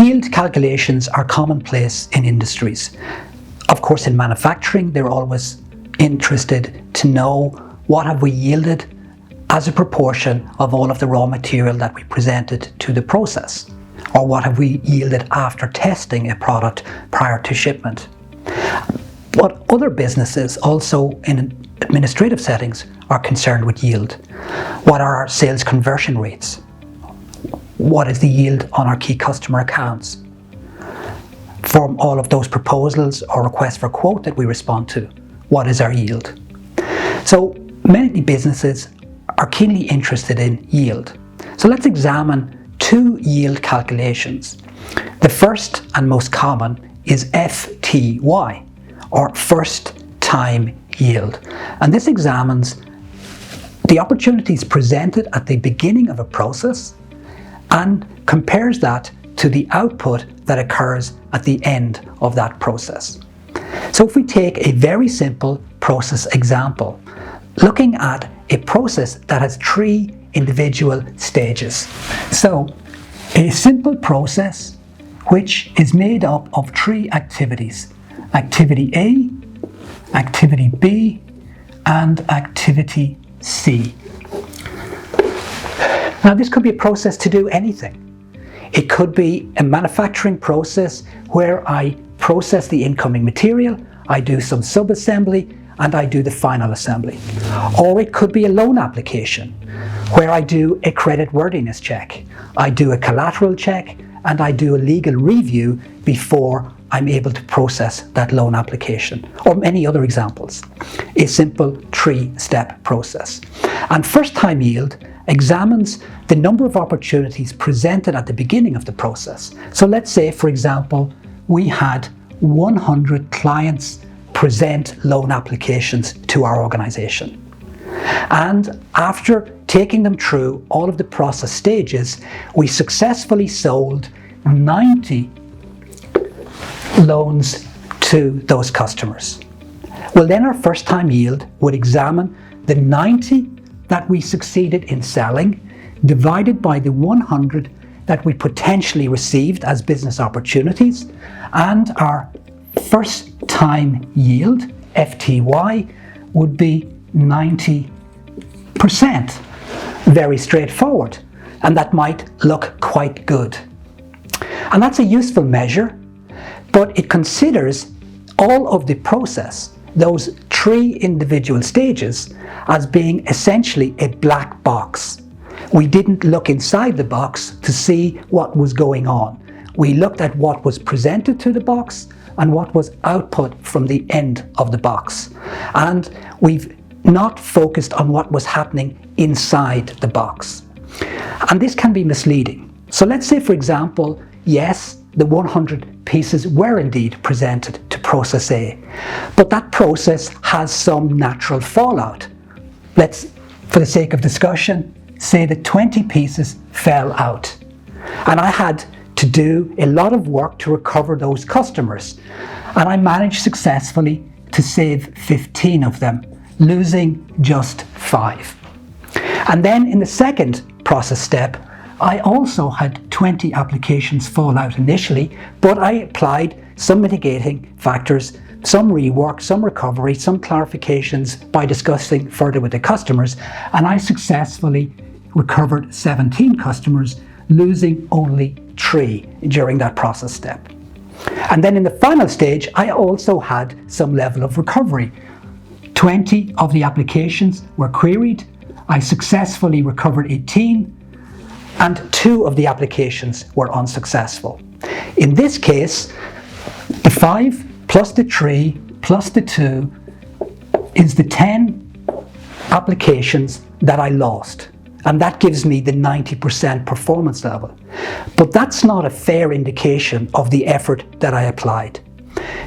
Yield calculations are commonplace in industries. Of course, in manufacturing, they're always interested to know what have we yielded as a proportion of all of the raw material that we presented to the process, or what have we yielded after testing a product prior to shipment. But other businesses also in administrative settings are concerned with yield. What are our sales conversion rates? What is the yield on our key customer accounts? From all of those proposals or requests for quote that we respond to, what is our yield? So many businesses are keenly interested in yield. So let's examine two yield calculations. The first and most common is FTY, or first time yield. And this examines the opportunities presented at the beginning of a process and compares that to the output that occurs at the end of that process. So if we take a very simple process example, looking at a process that has three individual stages. So a simple process which is made up of three activities: activity A, activity B, and activity C. Now this could be a process to do anything. It could be a manufacturing process where I process the incoming material, I do some sub-assembly, and I do the final assembly. Or it could be a loan application where I do a credit worthiness check, I do a collateral check, and I do a legal review before I'm able to process that loan application, or many other examples. A simple three-step process. And first-time yield examines the number of opportunities presented at the beginning of the process. So let's say, for example, we had 100 clients present loan applications to our organization. And after taking them through all of the process stages, we successfully sold 90 loans to those customers. Well, then our first-time yield would examine the 90 that we succeeded in selling divided by the 100 that we potentially received as business opportunities, and our first-time yield, FTY, would be 90%. Very straightforward, and that might look quite good. And that's a useful measure, but it considers all of the process, those three individual stages, as being essentially a black box. We didn't look inside the box to see what was going on. We looked at what was presented to the box and what was output from the end of the box. And we've not focused on what was happening inside the box. And this can be misleading. So let's say, for example, yes, the 100 pieces were indeed presented to process A, but that process has some natural fallout. Let's, for the sake of discussion, say that 20 pieces fell out. And I had to do a lot of work to recover those customers. And I managed successfully to save 15 of them, losing just 5. And then in the second process step, I also had 20 applications fall out initially, but I applied some mitigating factors, some rework, some recovery, some clarifications by discussing further with the customers, and I successfully recovered 17 customers, losing only 3 during that process step. And then in the final stage, I also had some level of recovery. 20 of the applications were queried, I successfully recovered 18, and 2 of the applications were unsuccessful. In this case, the 5 plus the 3 plus the 2 is the 10 applications that I lost. And that gives me the 90% performance level. But that's not a fair indication of the effort that I applied.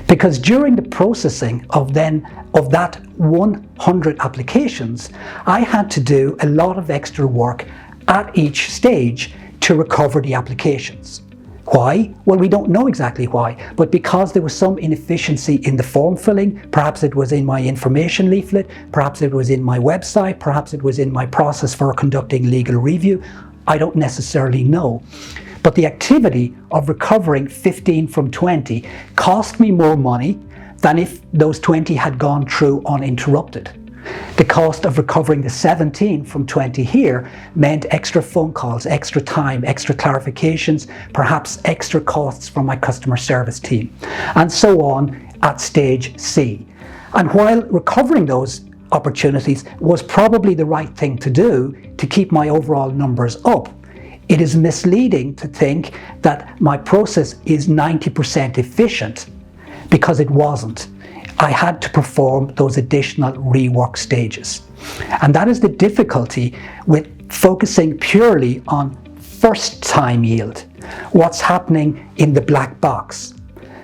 Because during the processing of that 100 applications, I had to do a lot of extra work at each stage to recover the applications. Why? Well, we don't know exactly why, but because there was some inefficiency in the form filling, perhaps it was in my information leaflet, perhaps it was in my website, perhaps it was in my process for conducting legal review, I don't necessarily know. but the activity of recovering 15 from 20 cost me more money than if those 20 had gone through uninterrupted. The cost of recovering the 17 from 20 here meant extra phone calls, extra time, extra clarifications, perhaps extra costs from my customer service team, and so on at stage C. And while recovering those opportunities was probably the right thing to do to keep my overall numbers up, it is misleading to think that my process is 90% efficient, because it wasn't. I had to perform those additional rework stages. And that is the difficulty with focusing purely on first time yield, what's happening in the black box.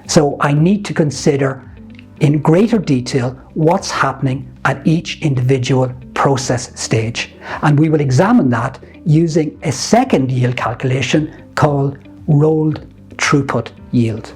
So I need to consider in greater detail what's happening at each individual process stage. And we will examine that using a second yield calculation called rolled throughput yield.